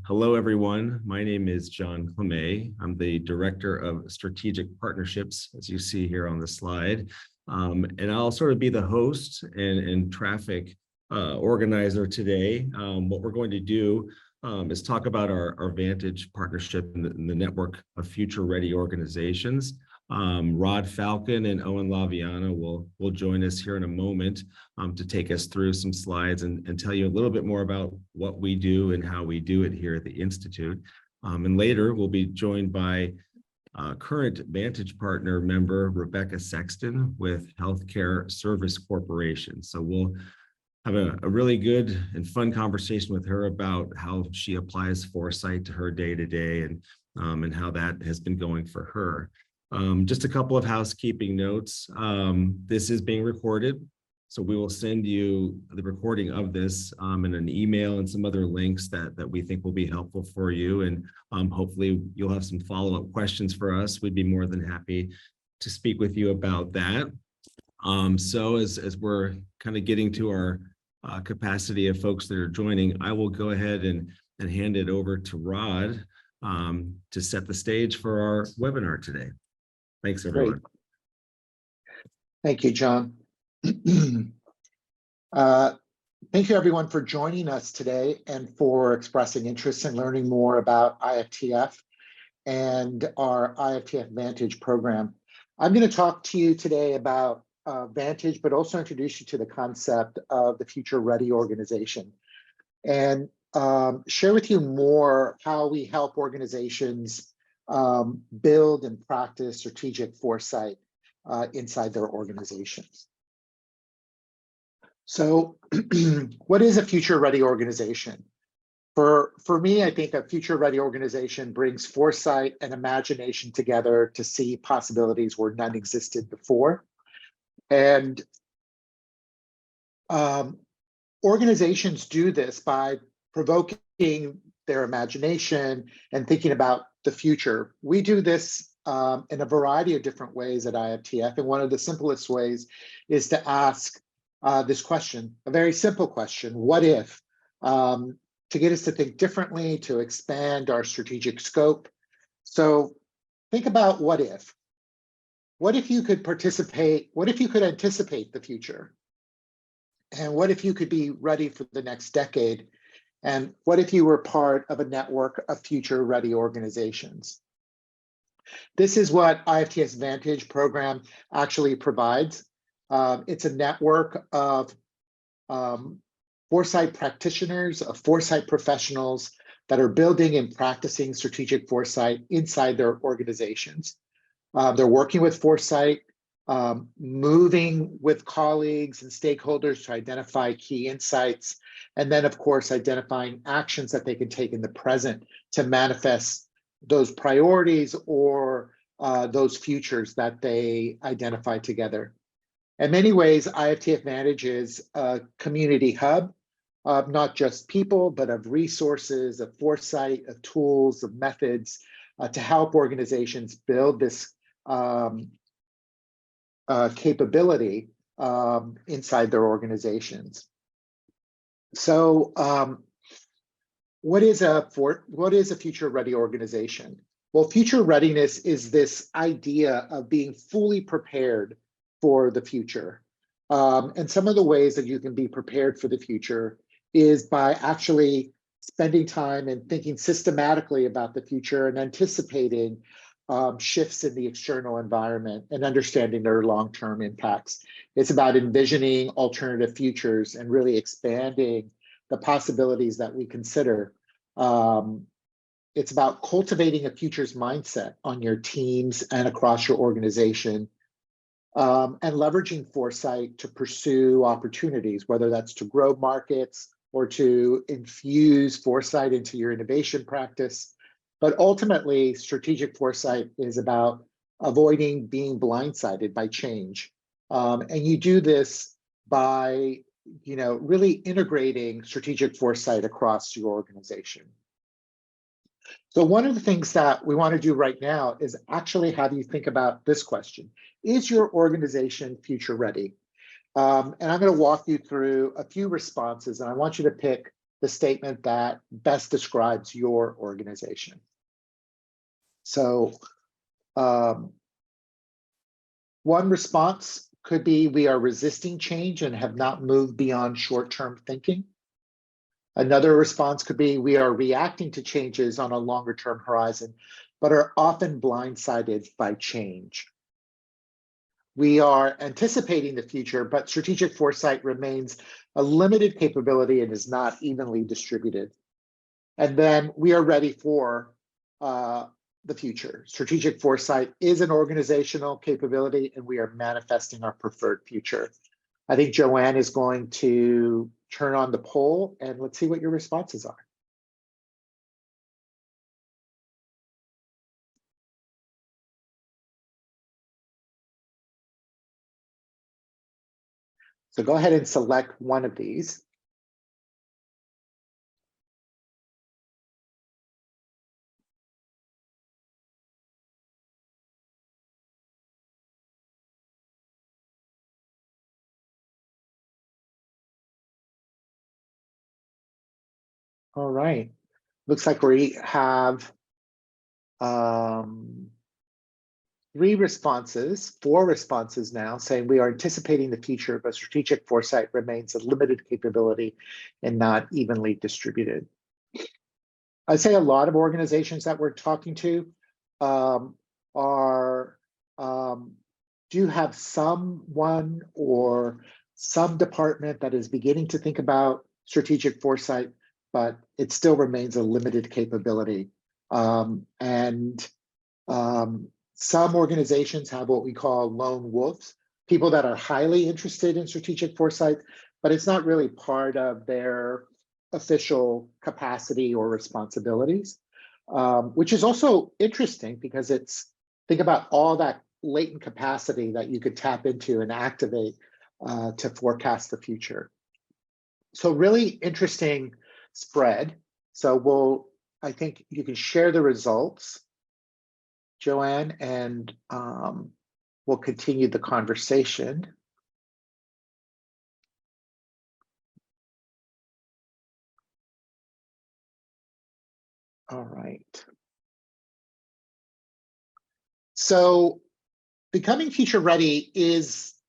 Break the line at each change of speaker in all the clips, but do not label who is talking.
Hello, everyone. My name is John Clemay. I'm the Director of Strategic Partnerships, as you see here on the slide. And I'll sort of be the host and traffic organizer today. What we're going to do is talk about our Vantage partnership in the network of future-ready organizations. Rod Falcon and Owen Laviano will join us here in a moment to take us through some slides and tell you a little bit more about what we do and how we do it here at the Institute. And later we'll be joined by current Vantage partner member Rebecca Sexton with Healthcare Service Corporation. So we'll have a really good and fun conversation with her about how she applies foresight to her day-to-day and how that has been going for her. Just a couple of housekeeping notes. This is being recorded, so we will send you the recording of this in an email and some other links that we think will be helpful for you. And hopefully you'll have some follow-up questions for us. We'd be more than happy to speak with you about that. So as we're kind of getting to our capacity of folks that are joining, I will go ahead and hand it over to Rod to set the stage for our webinar today. Thanks, everyone.
Great. Thank you, John. Thank you, everyone, for joining us today and for expressing interest in learning more about IFTF and our IFTF Vantage program. I'm going to talk to you today about Vantage, but also introduce you to the concept of the Future Ready organization and share with you more how we help organizations build and practice strategic foresight inside their organizations. So what is a future-ready organization? For me, I think a future-ready organization brings foresight and imagination together to see possibilities where none existed before. And organizations do this by provoking their imagination and thinking about the future. We do this in a variety of different ways at IFTF, and one of the simplest ways is to ask this question, a very simple question: what if? To get us to think differently, to expand our strategic scope. So think about what if. What if you could participate? What if you could anticipate the future? And what if you could be ready for the next decade? And what if you were part of a network of future-ready organizations? This is what IFTF's Vantage program actually provides. It's a network of foresight practitioners, of foresight professionals that are building and practicing strategic foresight inside their organizations. They're working with foresight, moving with colleagues and stakeholders to identify key insights, and then, of course, identifying actions that they can take in the present to manifest those priorities or those futures that they identify together. In many ways, IFTF Vantage is a community hub of not just people, but of resources, of foresight, of tools, of methods to help organizations build this capability inside their organizations. So what is a future-ready organization? Well, future readiness is this idea of being fully prepared for the future. And some of the ways that you can be prepared for the future is by actually spending time and thinking systematically about the future and anticipating shifts in the external environment and understanding their long-term impacts. It's about envisioning alternative futures and really expanding the possibilities that we consider. It's about cultivating a futures mindset on your teams and across your organization, and leveraging foresight to pursue opportunities, whether that's to grow markets or to infuse foresight into your innovation practice. But ultimately, strategic foresight is about avoiding being blindsided by change. And you do this by, really integrating strategic foresight across your organization. So one of the things that we want to do right now is actually have you think about this question. Is your organization future ready? And I'm going to walk you through a few responses, and I want you to pick the statement that best describes your organization. So one response could be we are resisting change and have not moved beyond short-term thinking. Another response could be we are reacting to changes on a longer-term horizon, but are often blindsided by change. We are anticipating the future, but strategic foresight remains a limited capability and is not evenly distributed. And then we are ready for the future. Strategic foresight is an organizational capability, and we are manifesting our preferred future. I think Joanne is going to turn on the poll, and let's see what your responses are. So go ahead and select one of these. All right. Looks like we have 4 responses now saying we are anticipating the future, but strategic foresight remains a limited capability and not evenly distributed. I'd say a lot of organizations that we're talking to do have someone or some department that is beginning to think about strategic foresight, but it still remains a limited capability. Some organizations have what we call lone wolves, people that are highly interested in strategic foresight, but it's not really part of their official capacity or responsibilities, which is also interesting because think about all that latent capacity that you could tap into and activate to forecast the future. So really interesting spread. So I think you can share the results, Joanne, and we'll continue the conversation. All right. So becoming future ready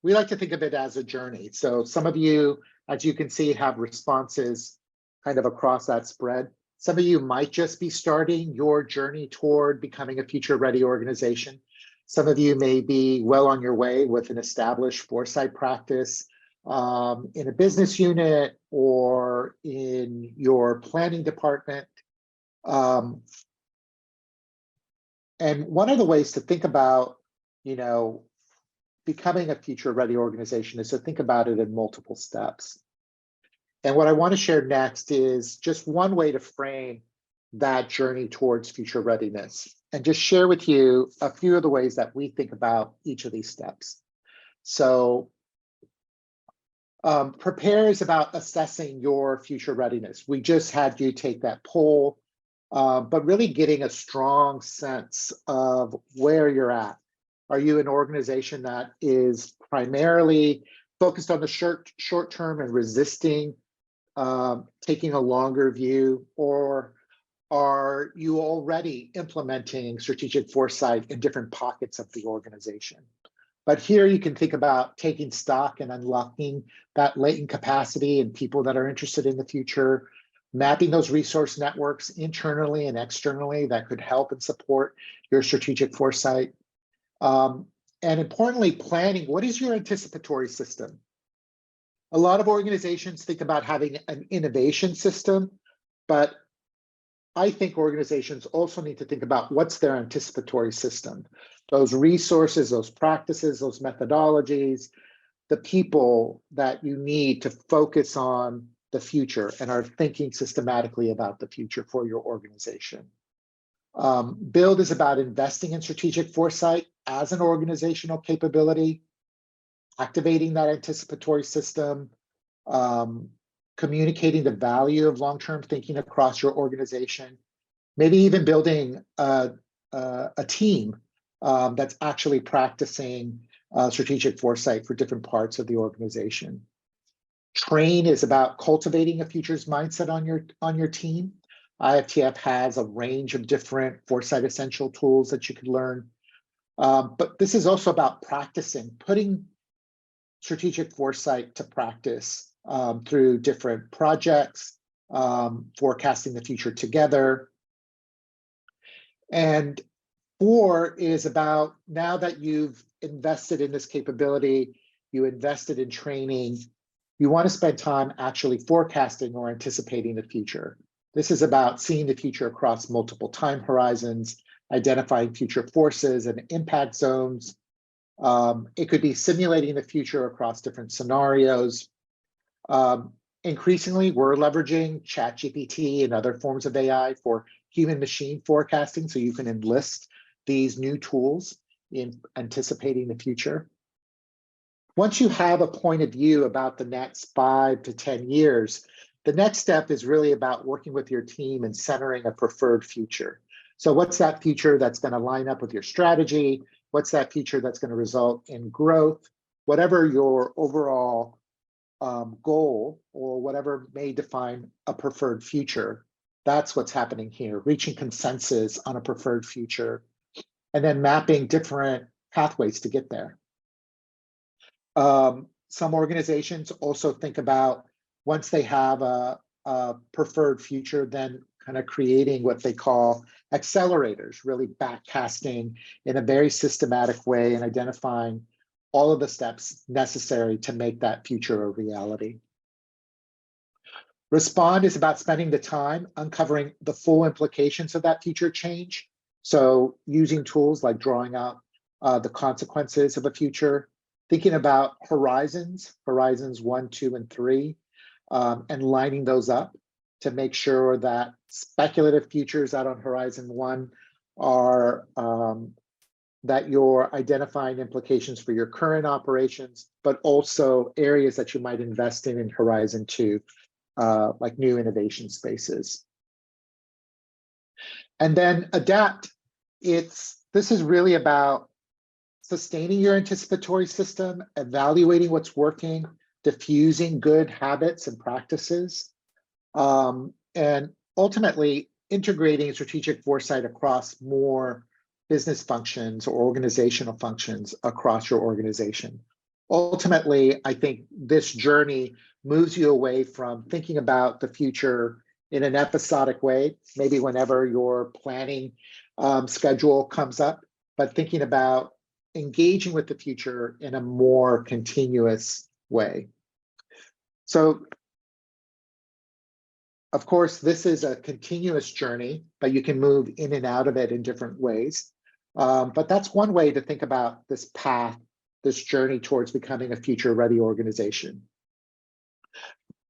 we like to think of it as a journey. So some of you, as you can see, have responses kind of across that spread. Some of you might just be starting your journey toward becoming a future ready organization. Some of you may be well on your way with an established foresight practice in a business unit or in your planning department. And one of the ways to think about, becoming a future ready organization is to think about it in multiple steps. And what I want to share next is just one way to frame that journey towards future readiness and just share with you a few of the ways that we think about each of these steps. So prepare is about assessing your future readiness. We just had you take that poll, but really getting a strong sense of where you're at. Are you an organization that is primarily focused on the short term and resisting taking a longer view, or are you already implementing strategic foresight in different pockets of the organization? But here you can think about taking stock and unlocking that latent capacity and people that are interested in the future, mapping those resource networks internally and externally that could help and support your strategic foresight. And importantly, planning, what is your anticipatory system? A lot of organizations think about having an innovation system, but I think organizations also need to think about what's their anticipatory system. Those resources, those practices, those methodologies, the people that you need to focus on the future and are thinking systematically about the future for your organization. Build is about investing in strategic foresight as an organizational capability, activating that anticipatory system, communicating the value of long-term thinking across your organization, maybe even building a team that's actually practicing strategic foresight for different parts of the organization. Train is about cultivating a futures mindset on your team. IFTF has a range of different Foresight Essential tools that you can learn. But this is also about practicing, putting strategic foresight to practice through different projects, forecasting the future together. And 4 is about, now that you've invested in this capability, you invested in training, you want to spend time actually forecasting or anticipating the future. This is about seeing the future across multiple time horizons, identifying future forces and impact zones. It could be simulating the future across different scenarios. Increasingly, we're leveraging ChatGPT and other forms of AI for human machine forecasting, so you can enlist these new tools in anticipating the future. Once you have a point of view about the next 5 to 10 years, the next step is really about working with your team and centering a preferred future. So what's that future that's going to line up with your strategy? What's that future that's going to result in growth? Whatever your overall goal or whatever may define a preferred future, that's what's happening here, reaching consensus on a preferred future, and then mapping different pathways to get there. Some organizations also think about, once they have a preferred future, then kind of creating what they call accelerators, really backcasting in a very systematic way and identifying all of the steps necessary to make that future a reality. Respond is about spending the time uncovering the full implications of that future change. So using tools like drawing out the consequences of a future, thinking about horizons 1, 2, and 3, and lining those up to make sure that speculative futures out on horizon 1 are that you're identifying implications for your current operations, but also areas that you might invest in horizon 2, like new innovation spaces. And then adapt. This is really about sustaining your anticipatory system, evaluating what's working, diffusing good habits and practices, and ultimately integrating strategic foresight across more business functions or organizational functions across your organization. Ultimately, I think this journey moves you away from thinking about the future in an episodic way, maybe whenever your planning schedule comes up, but thinking about engaging with the future in a more continuous way. So, of course, this is a continuous journey, but you can move in and out of it in different ways. But that's one way to think about this path, this journey towards becoming a future-ready organization.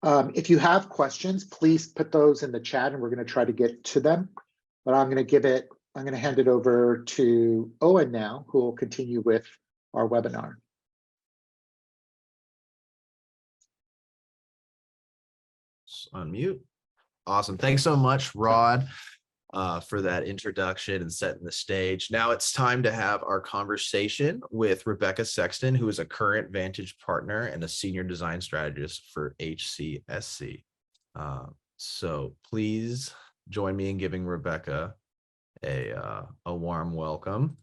If you have questions, please put those in the chat and we're going to try to get to them. But I'm going to hand it over to Owen now, who will continue with our webinar.
Unmute. Awesome. Thanks so much, Rod, for that introduction and setting the stage. Now it's time to have our conversation with Rebecca Sexton, who is a current Vantage partner and a senior design strategist for HCSC. So please join me in giving Rebecca a warm welcome.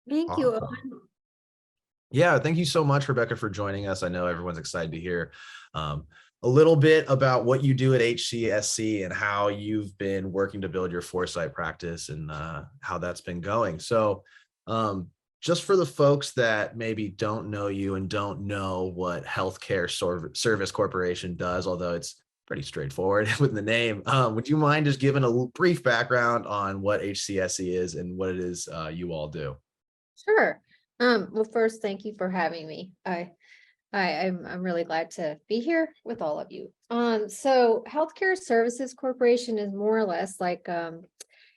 Thank you, Owen.
Yeah, thank you so much, Rebecca, for joining us. I know everyone's excited to hear a little bit about what you do at HCSC and how you've been working to build your foresight practice and how that's been going. So just for the folks that maybe don't know you and don't know what Healthcare Service Corporation does, although it's pretty straightforward with the name, would you mind just giving a brief background on what HCSC is and what it is you all do?
Sure. Well, first, thank you for having me. I'm really glad to be here with all of you. So Healthcare Services Corporation is more or less like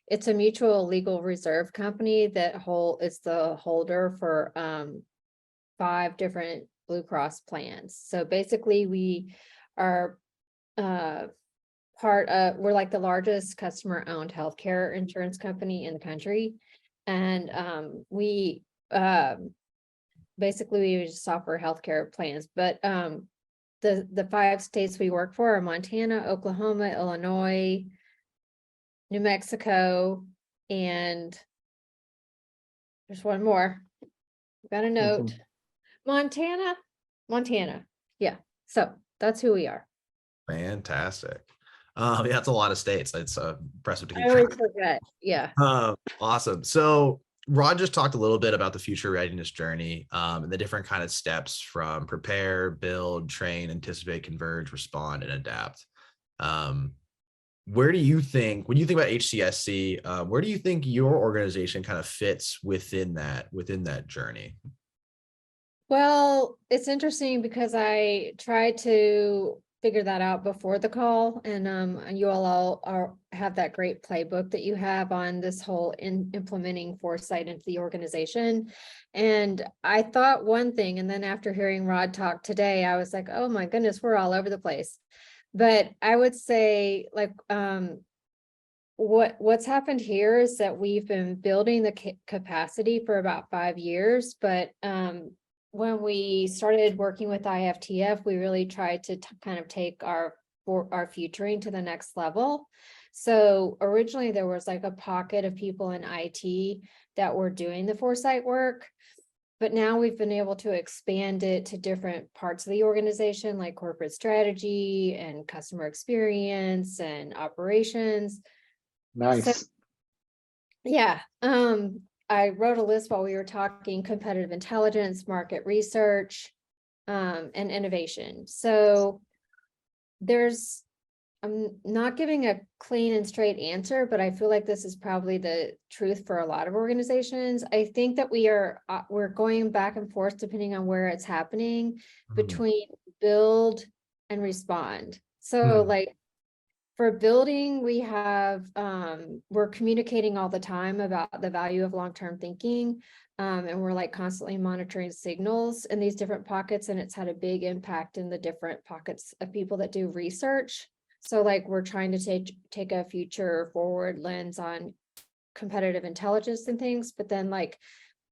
it's a mutual legal reserve company that is the holder for 5 different Blue Cross plans. So basically, we are we're like the largest customer-owned healthcare insurance company in the country, and we basically we just offer healthcare plans, but the 5 states we work for are Montana, Oklahoma, Illinois, New Mexico, and there's one more. Got a note. Montana. Yeah, so that's who we are.
Fantastic. Yeah, that's a lot of states. It's impressive to
I
keep track.
always forget. Yeah.
Awesome. So Rod just talked a little bit about the future readiness journey, and the different kind of steps from prepare, build, train, anticipate, converge, respond, and adapt. Where do you think, when you think about HCSC, where do you think your organization kind of fits within that journey?
Well, it's interesting because I tried to figure that out before the call, and you all have that great playbook that you have on this whole implementing foresight into the organization. And I thought one thing, and then after hearing Rod talk today, I was like, oh my goodness, we're all over the place. But I would say, like, what's happened here is that we've been building the capacity for about 5 years, but when we started working with IFTF, we really tried to kind of take our futuring to the next level. So originally there was like a pocket of people in IT that were doing the foresight work, but now we've been able to expand it to different parts of the organization, like corporate strategy and customer experience and operations.
Nice.
So, yeah. I wrote a list while we were talking: competitive intelligence, market research, and innovation. So I'm not giving a clean and straight answer, but I feel like this is probably the truth for a lot of organizations. I think that we're going back and forth depending on where it's happening between build and respond. So like, for building, we have, we're communicating all the time about the value of long-term thinking. And we're like constantly monitoring signals in these different pockets, and it's had a big impact in the different pockets of people that do research. So like, we're trying to take a future forward lens on competitive intelligence and things, but then like,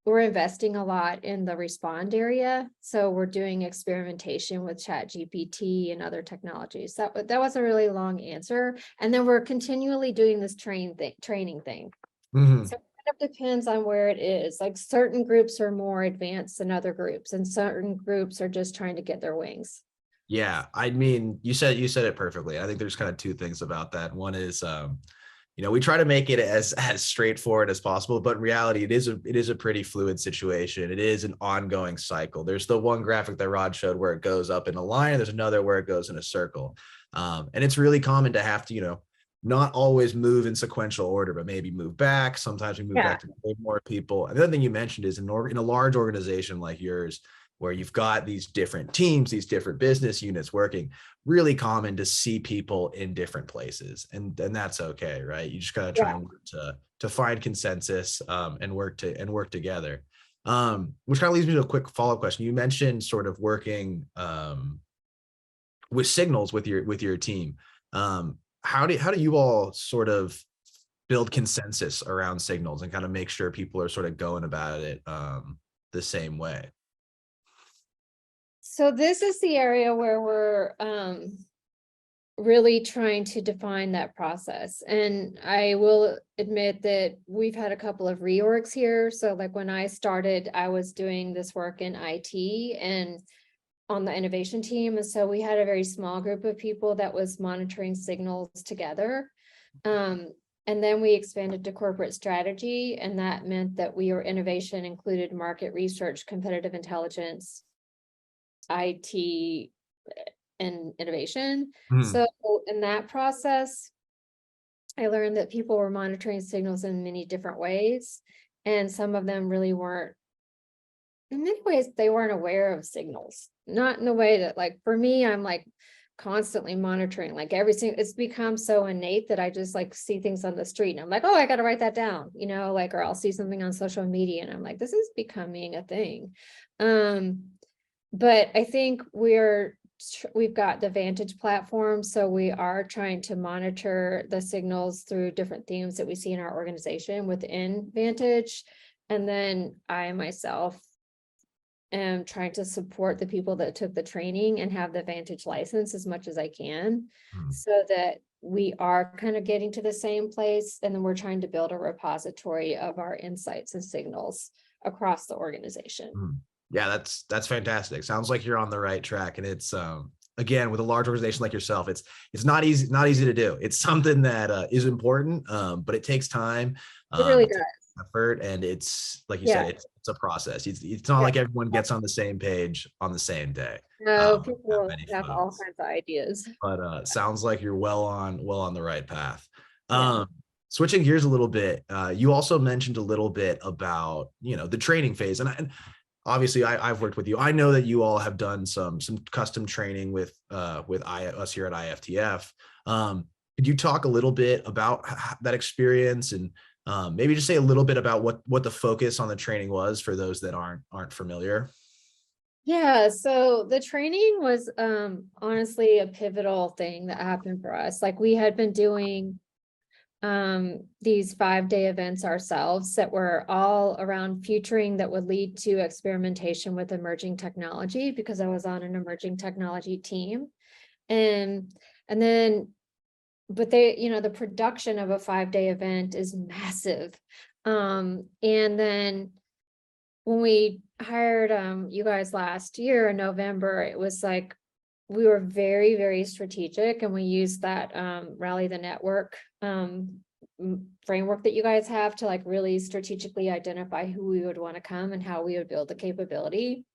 we're investing a lot in the respond area. So we're doing experimentation with ChatGPT and other technologies. That was a really long answer. And then we're continually doing this training thing.
Mm-hmm.
So it kind of depends on where it is. Like, certain groups are more advanced than other groups, and certain groups are just trying to get their wings.
Yeah, I mean, you said it perfectly. I think there's kind of two things about that. One is, we try to make it as straightforward as possible, but in reality, it is a pretty fluid situation. It is an ongoing cycle. There's the one graphic that Rod showed where it goes up in a line, and there's another where it goes in a circle. And it's really common to have to, not always move in sequential order, but maybe move back. Sometimes we move back to more people. And the other thing you mentioned is in a large organization like yours, where you've got these different teams, these different business units working, really common to see people in different places. And that's okay, right? You just gotta try and work to find consensus and work together. Which kind of leads me to a quick follow-up question. You mentioned sort of working with signals with your team. How do you all sort of build consensus around signals and kind of make sure people are sort of going about it the same way?
So this is the area where we're really trying to define that process. And I will admit that we've had a couple of reorgs here. So like, when I started, I was doing this work in IT and on the innovation team. And so we had a very small group of people that was monitoring signals together. And then we expanded to corporate strategy, and that meant that innovation included market research, competitive intelligence, IT, and innovation. So in that process, I learned that people were monitoring signals in many different ways, and some of them really weren't. In many ways, they weren't aware of signals, not in the way that, like, for me, I'm like constantly monitoring, like everything. It's become so innate that I just like see things on the street and I'm like, oh, I got to write that down, like, or I'll see something on social media and I'm like, this is becoming a thing. But I think we've got the Vantage platform, so we are trying to monitor the signals through different themes that we see in our organization within Vantage. And then I myself am trying to support the people that took the training and have the Vantage license as much as I can,
Hmm.
so that we are kind of getting to the same place. And then we're trying to build a repository of our insights and signals across the organization.
Hmm. Yeah, that's fantastic. Sounds like you're on the right track. And it's again, with a large organization like yourself, it's not easy to do. It's something that is important, but it takes time.
It really
It takes
does.
effort, and it's like you
Yeah.
said, it's a process. It's not
Yeah.
like everyone gets on the same page on the same day.
No,
Not
people
many
have all
folks.
kinds of ideas.
But sounds like you're well on the right path.
Yeah.
Switching gears a little bit, you also mentioned a little bit about, you know, the training phase, and obviously I've worked with you. I know that you all have done some custom training with us here at IFTF. Could you talk a little bit about that experience, and maybe just say a little bit about what the focus on the training was for those that aren't familiar?
Yeah, so the training was honestly a pivotal thing that happened for us. Like, we had been doing these 5-day events ourselves that were all around futuring that would lead to experimentation with emerging technology, because I was on an emerging technology team. And then, but they, you know, the production of a 5-day event is massive. And then when we hired you guys last year in November, it was like we were very, very strategic, and we used that Rally the Network framework that you guys have to like really strategically identify who we would want to come and how we would build the capability.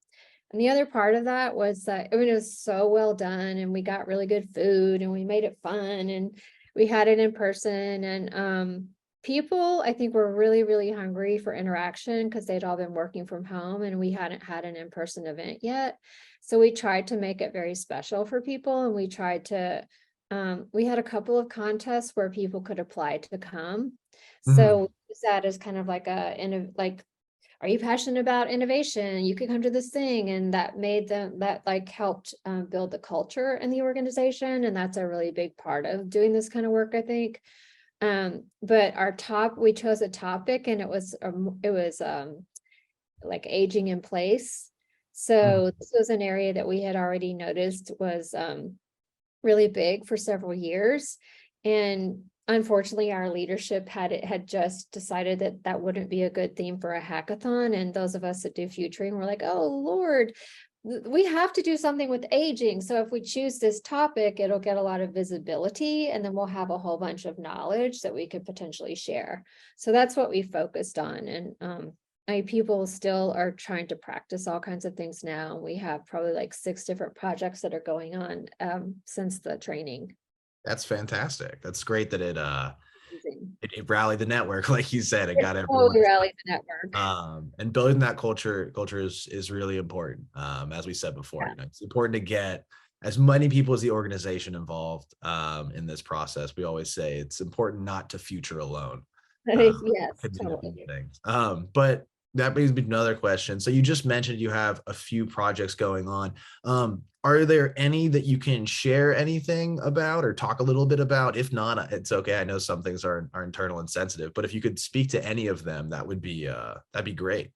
And the other part of that was that, I mean, it was so well done, and we got really good food, and we made it fun, and we had it in person. And people, I think, were really, really hungry for interaction, because they'd all been working from home and we hadn't had an in-person event yet. So we tried to make it very special for people, and we tried to, we had a couple of contests where people could apply to come.
Mhm.
So we use that as kind of like like, are you passionate about innovation? You could come to this thing. And that made them, that like helped build the culture in the organization. And that's a really big part of doing this kind of work, I think. But we chose a topic, and it was like aging in place. So this was an area that we had already noticed was really big for several years. And unfortunately, our leadership had just decided that that wouldn't be a good theme for a hackathon. And those of us that do futuring were like, oh Lord, we have to do something with aging. So if we choose this topic, it'll get a lot of visibility, and then we'll have a whole bunch of knowledge that we could potentially share. So that's what we focused on. And people still are trying to practice all kinds of things now. We have probably like 6 different projects that are going on since the training.
That's fantastic. That's great that
Amazing.
it rallied the network, like you said. It
It
got everyone.
totally rallied the network.
And building that culture is really important. As we said before,
Yeah.
you know, it's important to get as many people as the organization involved in this process. We always say it's important not to future alone.
Yes,
Could do
totally.
these things. But that brings me to another question. So you just mentioned you have a few projects going on. Are there any that you can share anything about or talk a little bit about? If not, it's okay. I know some things are internal and sensitive, but if you could speak to any of them, that'd be great.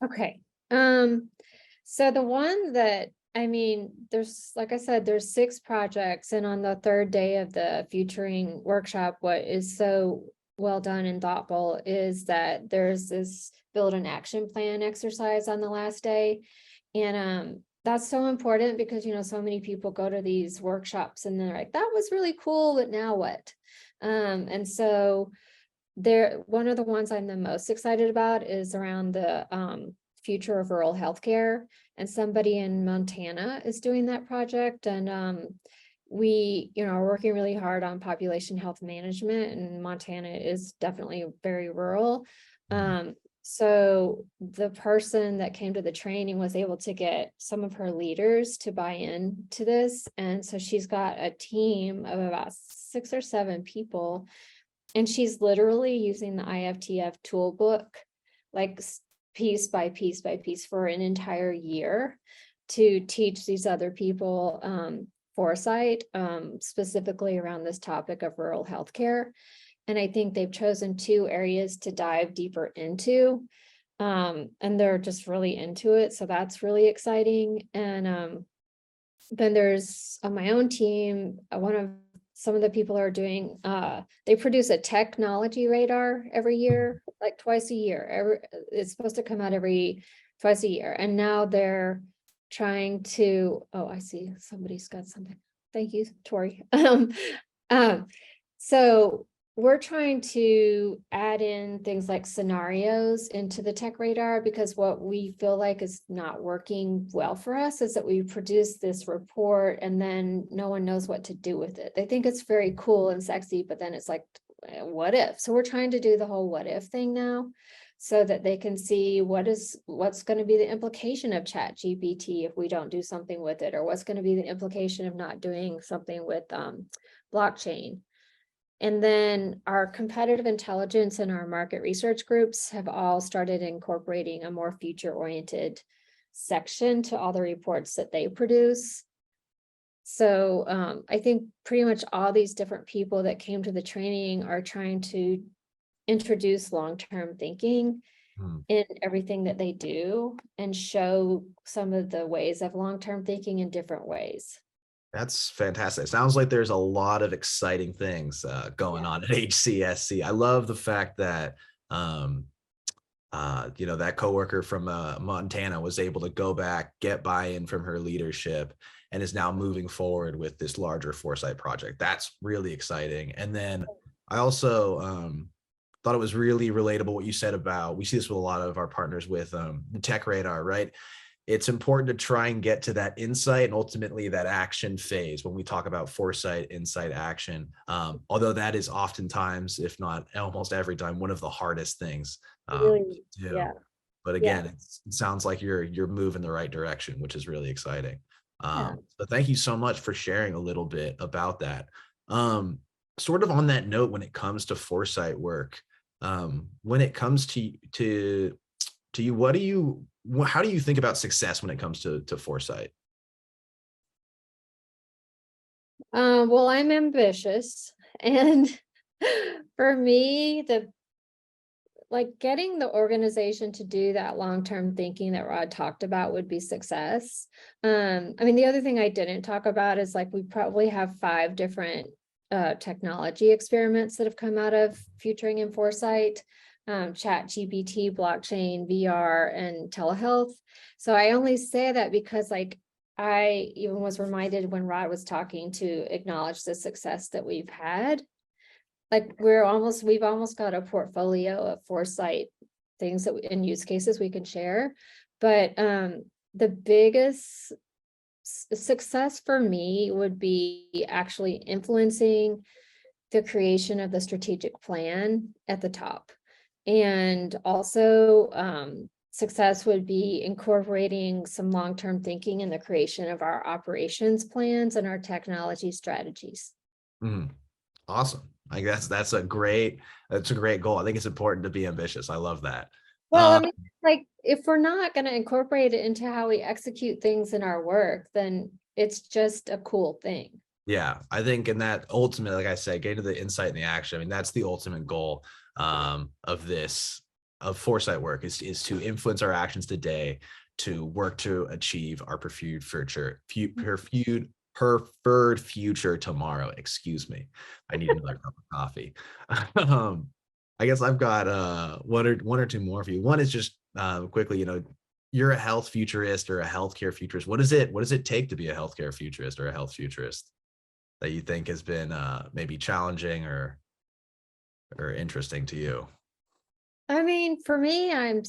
Okay. So the one that, I mean, there's, like I said, there's 6 projects, and on the 3rd day of the futuring workshop, what is so well done and thoughtful is that there's this build an action plan exercise on the last day. And that's so important, because, you know, so many people go to these workshops and they're like, that was really cool, but now what? And so one of the ones I'm the most excited about is around the future of rural healthcare, and somebody in Montana is doing that project. And we, you know, are working really hard on population health management, and Montana is definitely very rural. So the person that came to the training was able to get some of her leaders to buy in to this. And so she's got a team of about 6 or 7 people, and she's literally using the IFTF toolbook, like piece by piece by piece, for an entire year to teach these other people foresight, specifically around this topic of rural healthcare. And I think they've chosen 2 areas to dive deeper into. And they're just really into it. So that's really exciting. And then there's on my own team, some of the people are doing, they produce a technology radar every year, like twice a year. It's supposed to come out twice a year. And now they're trying to, oh, I see somebody's got something. Thank you, Tori. So we're trying to add in things like scenarios into the tech radar, because what we feel like is not working well for us is that we produce this report and then no one knows what to do with it. They think it's very cool and sexy, but then it's like, what if? So we're trying to do the whole what if thing now, so that they can see what's going to be the implication of ChatGPT if we don't do something with it, or what's going to be the implication of not doing something with blockchain. And then our competitive intelligence and our market research groups have all started incorporating a more future-oriented section to all the reports that they produce. So I think pretty much all these different people that came to the training are trying to introduce long-term thinking in everything that they do and show some of the ways of long-term thinking in different ways.
That's fantastic. It sounds like there's a lot of exciting things going on at HCSC. I love the fact that that coworker from Montana was able to go back, get buy-in from her leadership, and is now moving forward with this larger foresight project. That's really exciting. And then I also thought it was really relatable what you said about, we see this with a lot of our partners with the tech radar, right? It's important to try and get to that insight and ultimately that action phase when we talk about foresight, insight, action. Although that is oftentimes, if not almost every time, one of the hardest things
Really,
to do.
yeah.
But again, it sounds like you're moving the right direction, which is really exciting. So thank you so much for sharing a little bit about that. Sort of on that note, when it comes to foresight work, when it comes to you, how do you think about success when it comes to foresight?
Well, I'm ambitious, and for me, getting the organization to do that long-term thinking that Rod talked about would be success. I mean, the other thing I didn't talk about is we probably have 5 different technology experiments that have come out of Futuring in Foresight. ChatGPT, blockchain, VR, and telehealth. So I only say that because I even was reminded when Rod was talking to acknowledge the success that we've had. We've almost got a portfolio of foresight things that in use cases we can share. But the biggest success for me would be actually influencing the creation of the strategic plan at the top. And also success would be incorporating some long-term thinking in the creation of our operations plans and our technology strategies.
Awesome. I guess that's a great goal. I think it's important to be ambitious. I love that.
Well, I mean, if we're not going to incorporate it into how we execute things in our work, then it's just a cool thing.
Yeah, I think in that ultimately, like I said, getting to the insight and the action, I mean, that's the ultimate goal of foresight work is to influence our actions today, to work to achieve our preferred future tomorrow. Excuse me. I need another cup of coffee. I guess I've got one or two more for you. One is just quickly, you're a health futurist or a healthcare futurist. What does it take to be a healthcare futurist or a health futurist that you think has been maybe challenging or interesting to you?
I mean, for me, I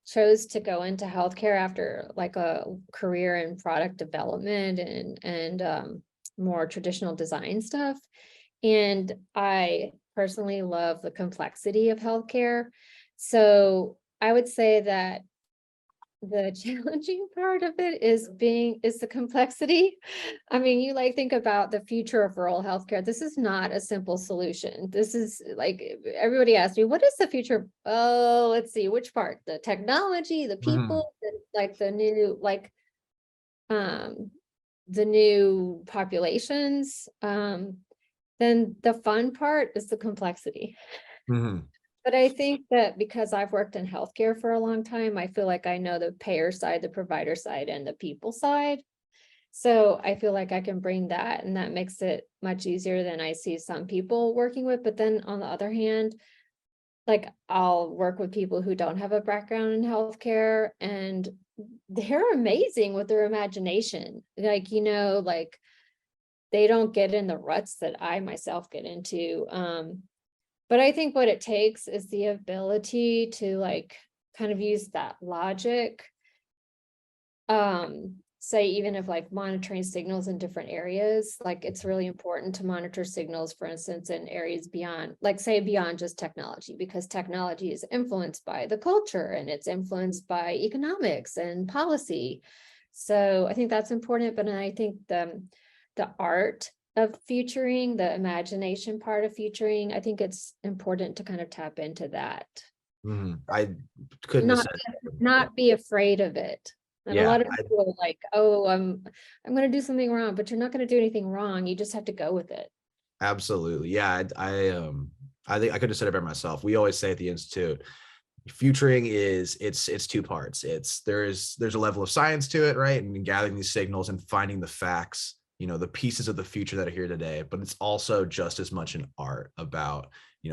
chose to go into healthcare after a career in product development and more traditional design stuff. And I personally love the complexity of healthcare. So I would say that the challenging part of it is the complexity. I mean, you think about the future of rural healthcare. This is not a simple solution. This is everybody asks me, what is the future? Oh, let's see, which part? The technology, the people, the new populations. Then the fun part is the complexity. But I think that because I've worked in healthcare for a long time, I feel like I know the payer side, the provider side, and the people side. So I feel like I can bring that, and that makes it much easier than I see some people working with. But then on the other hand, like I'll work with people who don't have a background in healthcare, and they're amazing with their imagination. Like, like they don't get in the ruts that I myself get into. But I think what it takes is the ability to like kind of use that logic. Say even if like monitoring signals in different areas, like it's really important to monitor signals, for instance, in areas beyond, like say beyond just technology, because technology is influenced by the culture and it's influenced by economics and policy. So I think that's important, but I think the art of futuring, the imagination part of futuring, I think it's important to kind of tap into that.
I couldn't have
Not,
said.
not be afraid of it. And a
Yeah,
lot of people are like, oh, I'm gonna do something wrong, but you're not gonna do anything wrong. You just have to go with it.
absolutely. Yeah, I think I could have said it better myself. We always say at the Institute, futuring is it's two parts. There's a level of science to it, right? And gathering these signals and finding the facts, the pieces of the future that are here today, but it's also just as much an art about,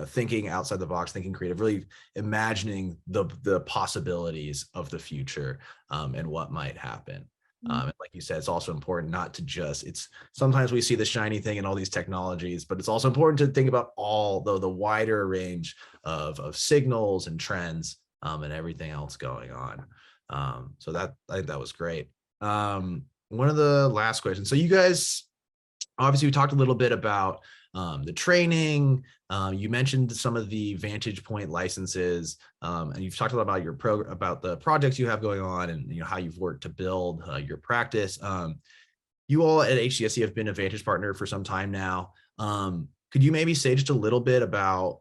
thinking outside the box, thinking creative, really imagining the possibilities of the future, and what might happen. And like you said, it's also important not to it's sometimes we see the shiny thing in all these technologies, but it's also important to think about all the wider range of signals and trends, and everything else going on. So I think that was great. One of the last questions. So you guys, obviously we talked a little bit about the training. You mentioned some of the Vantage Point licenses, and you've talked a lot about about the projects you have going on, and how you've worked to build your practice. You all at HCSC have been a Vantage partner for some time now. Could you maybe say just a little bit about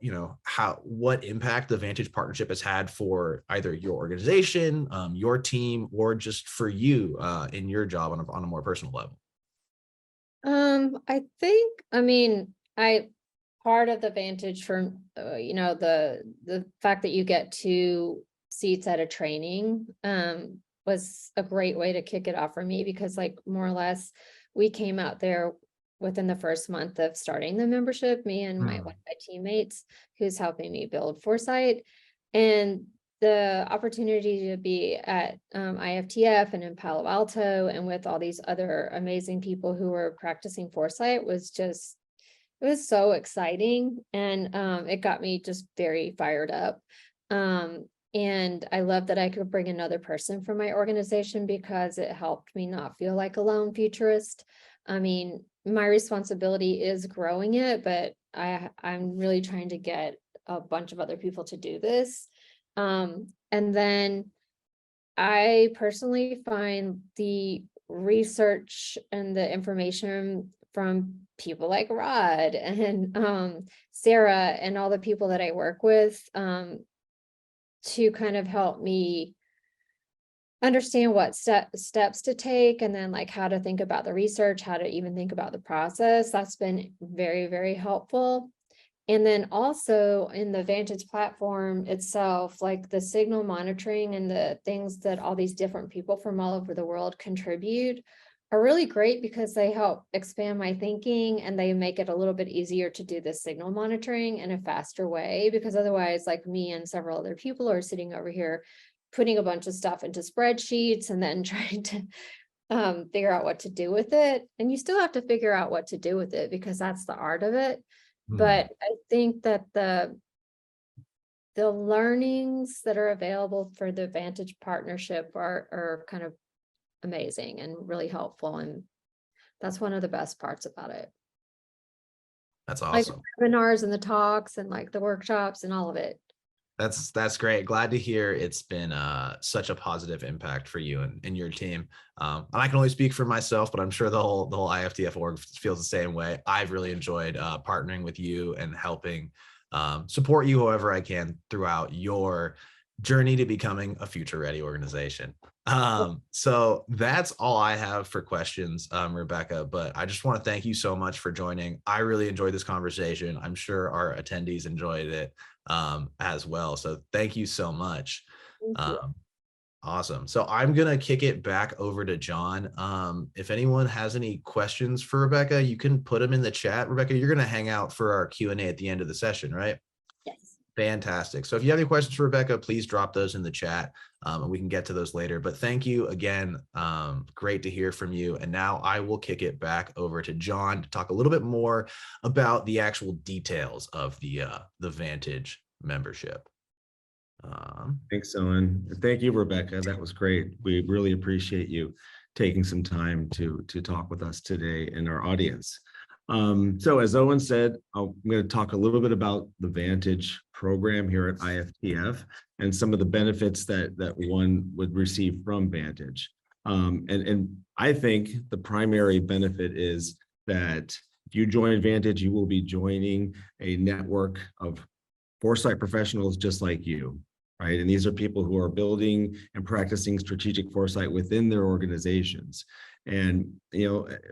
what impact the Vantage partnership has had for either your organization, your team, or just for you in your job on a more personal level?
I think, part of the Vantage from, the fact that you get 2 seats at a training, was a great way to kick it off for me, because like more or less we came out there within the first month of starting the membership, me and one of my teammates who's helping me build Foresight, and the opportunity to be at IFTF and in Palo Alto and with all these other amazing people who were practicing Foresight was just, it was so exciting, and it got me just very fired up. And I love that I could bring another person from my organization, because it helped me not feel like a lone futurist. My responsibility is growing it, but I'm really trying to get a bunch of other people to do this. And then I personally find the research and the information from people like Rod and Sarah and all the people that I work with, to kind of help me understand what steps to take, and then like how to think about the research, how to even think about the process. That's been very, very helpful. And then also in the Vantage platform itself, like the signal monitoring and the things that all these different people from all over the world contribute are really great, because they help expand my thinking, and they make it a little bit easier to do the signal monitoring in a faster way, because otherwise like me and several other people are sitting over here putting a bunch of stuff into spreadsheets and then trying to figure out what to do with it. And you still have to figure out what to do with it, because that's the art of it. But I think that the learnings that are available for the Vantage partnership are kind of amazing and really helpful. And that's one of the best parts about it.
That's
Like
awesome.
webinars and the talks and like the workshops and all of it.
That's great. Glad to hear it's been such a positive impact for you and your team. And I can only speak for myself, but I'm sure the whole IFTF org feels the same way. I've really enjoyed partnering with you and helping support you however I can throughout your journey to becoming a future ready organization. So that's all I have for questions, Rebecca, but I just want to thank you so much for joining. I really enjoyed this conversation. I'm sure our attendees enjoyed it as well. So thank you so much.
Thank you.
Awesome. So I'm going to kick it back over to John. If anyone has any questions for Rebecca, you can put them in the chat. Rebecca, you're going to hang out for our Q&A at the end of the session, right?
Yes.
Fantastic. So if you have any questions for Rebecca, please drop those in the chat and we can get to those later. But thank you again. Great to hear from you. And now I will kick it back over to John to talk a little bit more about the actual details of the Vantage membership.
Thanks, Owen. Thank you, Rebecca. That was great. We really appreciate you taking some time to talk with us today and our audience. So as Owen said, I'm going to talk a little bit about the Vantage program here at IFTF and some of the benefits that one would receive from Vantage. And I think the primary benefit is that if you join Vantage, you will be joining a network of foresight professionals just like you. Right. And these are people who are building and practicing strategic foresight within their organizations. And,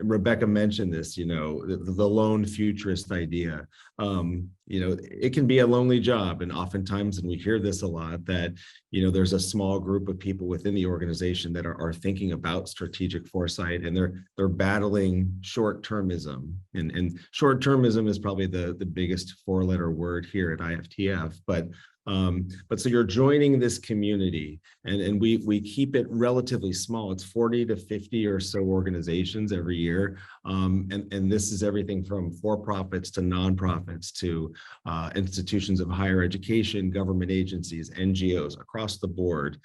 Rebecca mentioned this, the lone futurist idea. It can be a lonely job. And oftentimes, and we hear this a lot, that, there's a small group of people within the organization that are thinking about strategic foresight, and they're battling short-termism. And short-termism is probably the biggest four-letter word here at IFTF. But so you're joining this community, and we keep it relatively small. It's 40 to 50 or so organizations every year. And this is everything from for-profits to nonprofits to institutions of higher education, government agencies, NGOs across the board.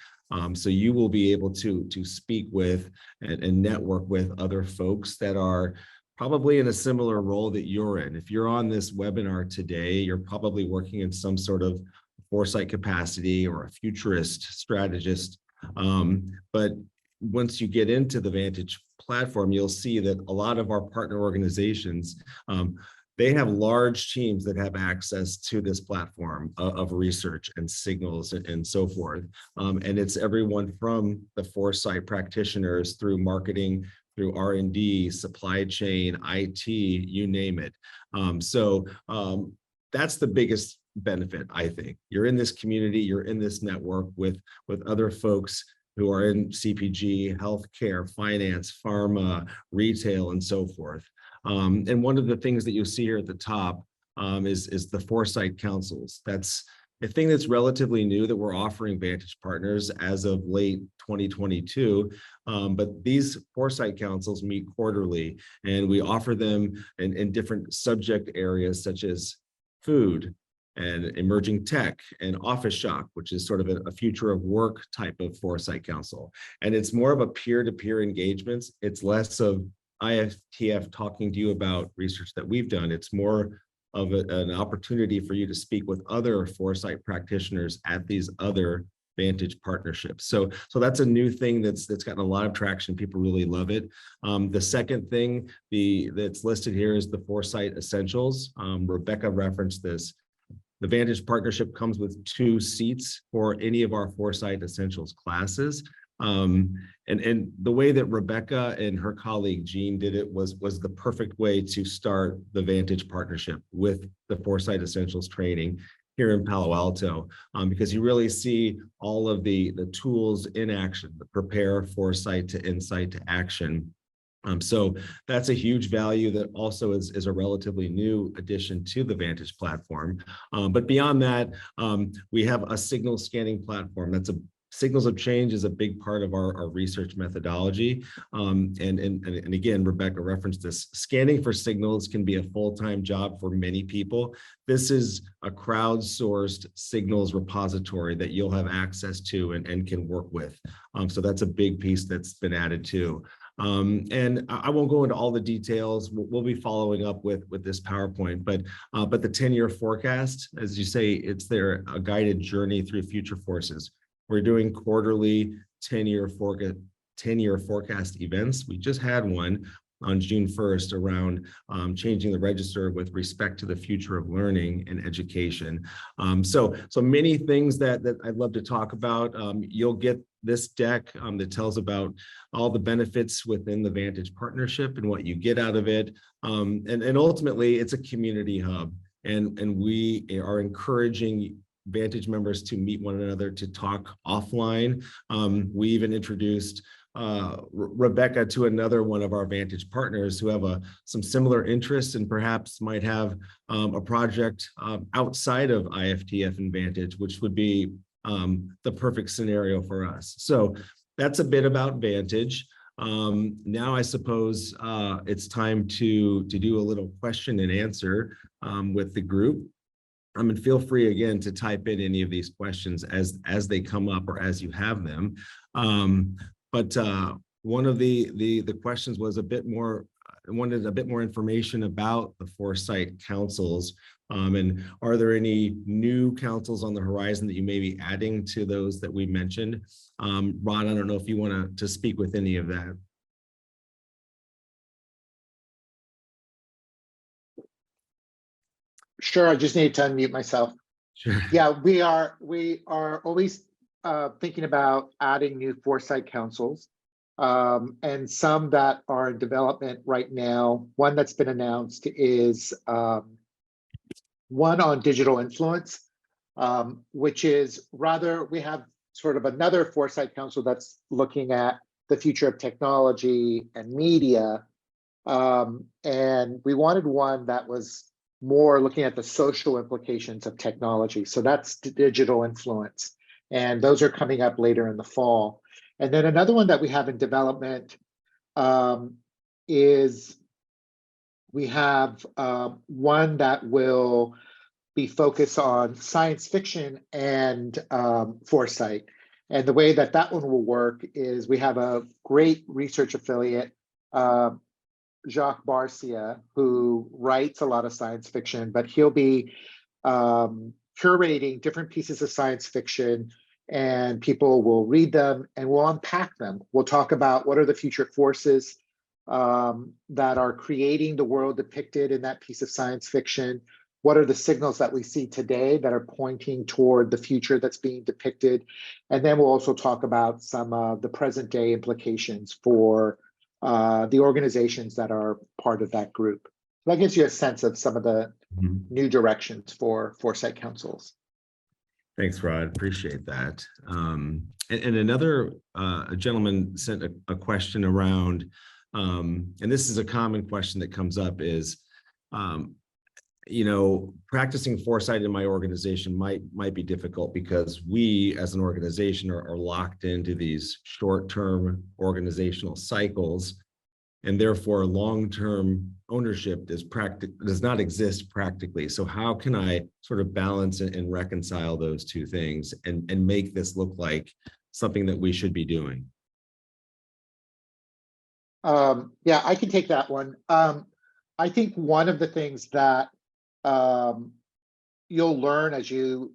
So you will be able to speak with and network with other folks that are probably in a similar role that you're in. If you're on this webinar today, you're probably working in some sort of foresight capacity or a futurist strategist. But once you get into the Vantage platform, you'll see that a lot of our partner organizations, they have large teams that have access to this platform of research and signals and so forth. And it's everyone from the foresight practitioners through marketing, through R&D, supply chain, IT, you name it. So that's the biggest benefit, I think. You're in this community, you're in this network with other folks who are in CPG, healthcare, finance, pharma, retail, and so forth. And one of the things that you see here at the top is the Foresight Councils. That's a thing that's relatively new that we're offering Vantage partners as of late 2022. But these Foresight Councils meet quarterly, and we offer them in different subject areas such as food, and emerging tech, and Office Shock, which is sort of a future of work type of foresight council. And it's more of a peer-to-peer engagements. It's less of IFTF talking to you about research that we've done. It's more of an opportunity for you to speak with other foresight practitioners at these other Vantage partnerships. So that's a new thing that's gotten a lot of traction. People really love it. The second thing that's listed here is the Foresight Essentials. Rebecca referenced this. The Vantage partnership comes with 2 seats for any of our Foresight Essentials classes. And the way that Rebecca and her colleague Jean did it was the perfect way to start the Vantage partnership with the Foresight Essentials training here in Palo Alto, because you really see all of the tools in action, the prepare, foresight to insight to action. So that's a huge value that also is a relatively new addition to the Vantage platform. But beyond that, we have a signal scanning platform. Signals of change is a big part of our research methodology. And again, Rebecca referenced this. Scanning for signals can be a full-time job for many people. This is a crowdsourced signals repository that you'll have access to and can work with. So that's a big piece that's been added too. And I won't go into all the details. We'll be following up with this PowerPoint, but the 10-year forecast, as you say, it's a guided journey through future forces. We're doing quarterly 10-year forecast events. We just had one on June 1st around changing the register with respect to the future of learning and education. So many things that I'd love to talk about. You'll get this deck that tells about all the benefits within the Vantage partnership and what you get out of it. And ultimately, it's a community hub. And we are encouraging Vantage members to meet one another, to talk offline. We even introduced Rebecca to another one of our Vantage partners who have some similar interests and perhaps might have a project outside of IFTF and Vantage, which would be the perfect scenario for us. So that's a bit about Vantage. Now I suppose it's time to do a little question and answer with the group. And feel free again to type in any of these questions as they come up or as you have them. But one of the questions was wanted a bit more information about the Foresight councils. And are there any new councils on the horizon that you may be adding to those that we mentioned? Rod, I don't know if you want to speak with any of that.
Sure, I just need to unmute myself.
Sure.
Yeah, we are always thinking about adding new Foresight councils, and some that are in development right now. One that's been announced is one on digital influence, which is we have sort of another Foresight council that's looking at the future of technology and media, and we wanted one that was more looking at the social implications of technology. So that's digital influence. And those are coming up later in the fall. And then another one that we have in development is we have one that will be focused on science fiction and foresight. And the way that one will work is we have a great research affiliate, Jacques Barcia, who writes a lot of science fiction, but he'll be curating different pieces of science fiction, and people will read them and we'll unpack them. We'll talk about what are the future forces that are creating the world depicted in that piece of science fiction. What are the signals that we see today that are pointing toward the future that's being depicted? And then we'll also talk about some of the present day implications for the organizations that are part of that group. That gives you a sense of some of the new directions for Foresight councils.
Thanks, Rod. Appreciate that. And another a gentleman sent a question around, and this is a common question that comes up is, practicing foresight in my organization might be difficult because we as an organization are locked into these short-term organizational cycles, and therefore long-term ownership does not exist practically. So how can I sort of balance and reconcile those two things and make this look like something that we should be doing?
Yeah, I can take that one. I think one of the things that you'll learn as you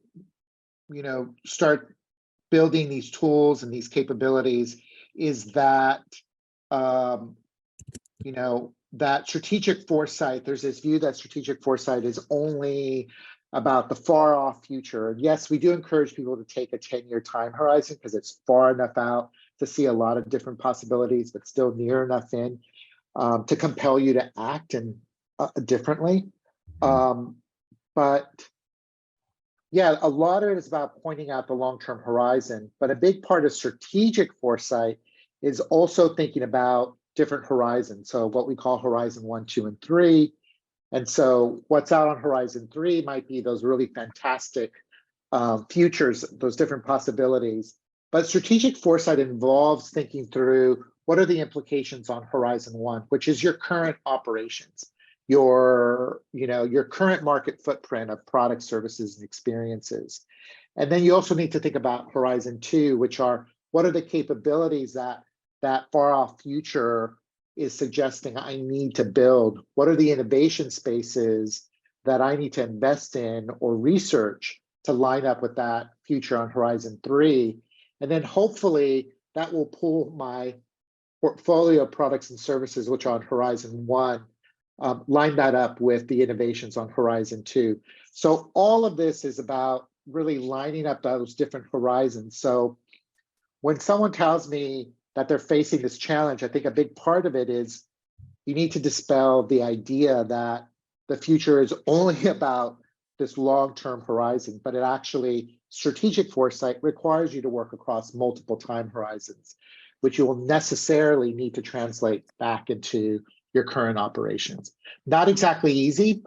start building these tools and these capabilities is that that strategic foresight, there's this view that strategic foresight is only about the far off future. And yes, we do encourage people to take a 10-year time horizon because it's far enough out to see a lot of different possibilities, but still near enough in to compel you to act and differently. But yeah, a lot of it is about pointing out the long-term horizon, but a big part of strategic foresight is also thinking about different horizons. So what we call Horizon 1, 2, and 3. And so what's out on Horizon 3 might be those really fantastic futures, those different possibilities. But strategic foresight involves thinking through what are the implications on Horizon 1, which is your current operations, your current market footprint of products, services, and experiences. And then you also need to think about Horizon 2, which are what are the capabilities that far off future is suggesting I need to build? What are the innovation spaces that I need to invest in or research to line up with that future on Horizon 3? And then hopefully that will pull my portfolio of products and services which are on Horizon 1, line that up with the innovations on Horizon 2. So all of this is about really lining up those different horizons. So when someone tells me that they're facing this challenge, I think a big part of it is you need to dispel the idea that the future is only about this long-term horizon, but it actually, strategic foresight requires you to work across multiple time horizons, which you will necessarily need to translate back into your current operations. Not exactly easy.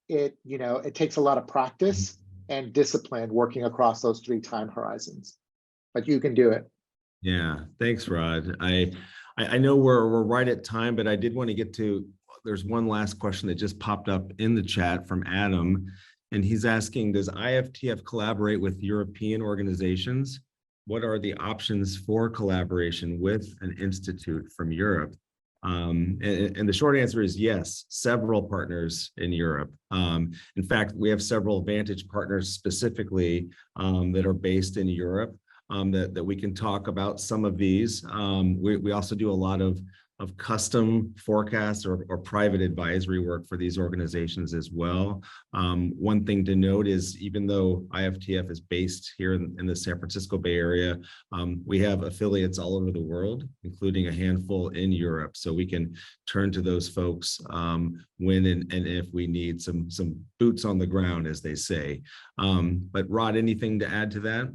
It takes a lot of practice and discipline working across those 3 time horizons, but you can do it.
Yeah, thanks, Rod. I know we're right at time, but I did want to get to, there's one last question that just popped up in the chat from Adam. And he's asking, does IFTF collaborate with European organizations? What are the options for collaboration with an institute from Europe? And the short answer is yes, several partners in Europe. In fact, we have several Vantage partners specifically that are based in Europe. That we can talk about some of these. We also do a lot of custom forecasts or private advisory work for these organizations as well. One thing to note is even though IFTF is based here in the San Francisco Bay Area, we have affiliates all over the world, including a handful in Europe. So we can turn to those folks when and if we need some boots on the ground, as they say. But Rod, anything to add to that?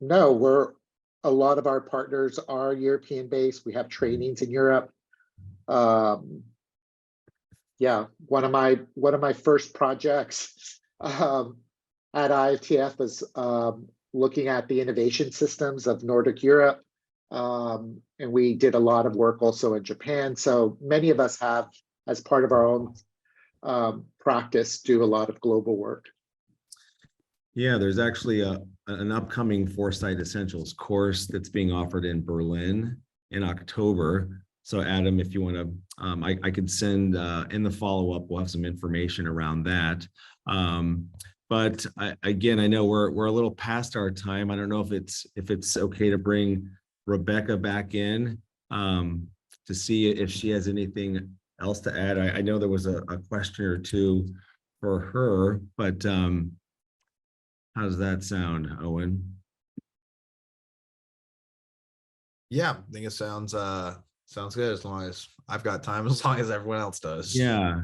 No, a lot of our partners are European based. We have trainings in Europe. Yeah, one of my first projects at IFTF was looking at the innovation systems of Nordic Europe. And we did a lot of work also in Japan. So many of us have, as part of our own practice, do a lot of global work.
Yeah, there's actually an upcoming Foresight Essentials course that's being offered in Berlin in October. So Adam, if you want to, I could send in the follow-up, we'll have some information around that. But again, I know we're a little past our time. I don't know if it's okay to bring Rebecca back in to see if she has anything else to add. I know there was a question or two for her, but how does that sound, Owen?
Yeah, I think it sounds good as long as I've got time, as long as everyone else does.
Yeah.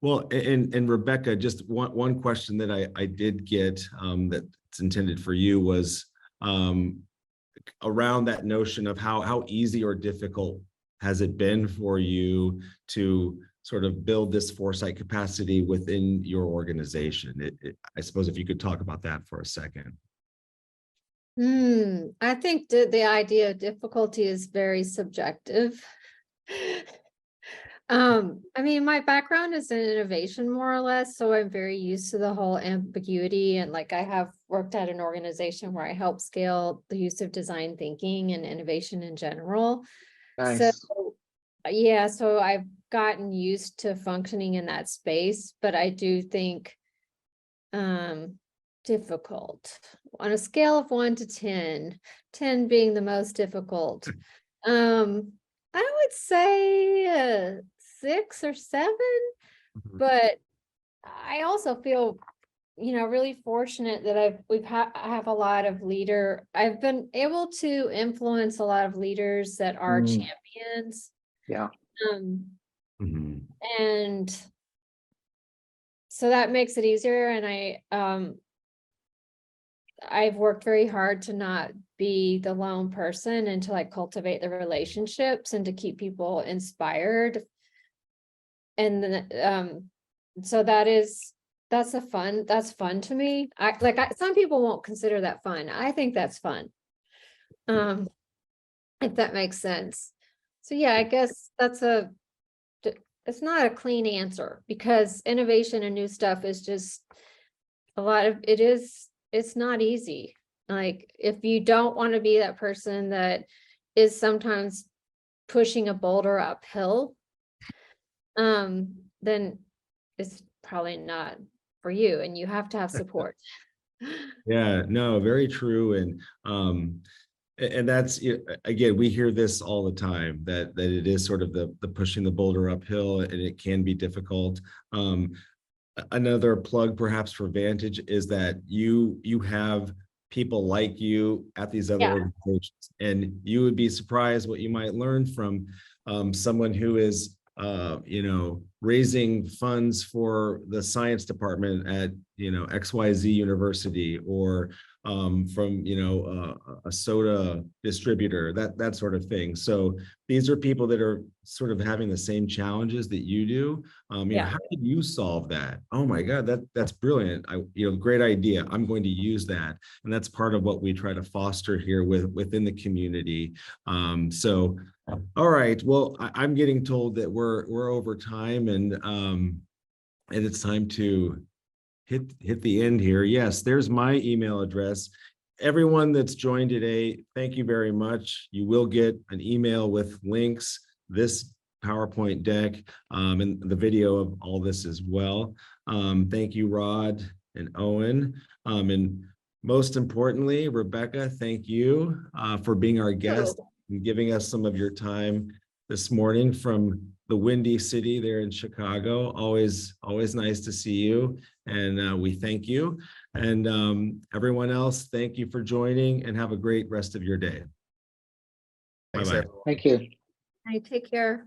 Well, and Rebecca, just one question that I did get that's intended for you was around that notion of how easy or difficult has it been for you to sort of build this foresight capacity within your organization? I suppose if you could talk about that for a second.
I think the idea of difficulty is very subjective. I mean, my background is in innovation more or less, so I'm very used to the whole ambiguity, and like I have worked at an organization where I help scale the use of design thinking and innovation in general.
Nice.
So yeah, so I've gotten used to functioning in that space, but I do think difficult on a scale of 1 to 10, 10 being the most difficult. I would say 6 or 7, but I also feel, really fortunate that I have a lot of I've been able to influence a lot of leaders that are champions.
Yeah.
And so that makes it easier. And I've worked very hard to not be the lone person and to like cultivate the relationships and to keep people inspired. And then, so that's fun to me. Some people won't consider that fun. I think that's fun. If that makes sense. So yeah, I guess it's not a clean answer, because innovation and new stuff is just it's not easy. Like if you don't want to be that person that is sometimes pushing a boulder uphill, then it's probably not for you, and you have to have support.
Yeah, no, very true. And that's, again, we hear this all the time, that it is sort of the pushing the boulder uphill, and it can be difficult. Another plug perhaps for Vantage is that you have people like you at these other
Yeah.
organizations, and you would be surprised what you might learn from someone who is raising funds for the science department at XYZ University, or from a soda distributor, that sort of thing. So these are people that are sort of having the same challenges that you do.
Yeah.
How did you solve that? Oh my God, that's brilliant. Great idea. I'm going to use that. And that's part of what we try to foster here within the community. So all right, well, I'm getting told that we're over time, and it's time to hit the end here. Yes, there's my email address. Everyone that's joined today, thank you very much. You will get an email with links, this PowerPoint deck, and the video of all this as well. Thank you, Rod and Owen. And most importantly, Rebecca, thank you for being our guest and giving us some of your time this morning from the Windy City there in Chicago. Always nice to see you, and we thank you. And everyone else, thank you for joining, and have a great rest of your day.
Thanks,
Bye-bye.
everyone.
Thank you.
Take care.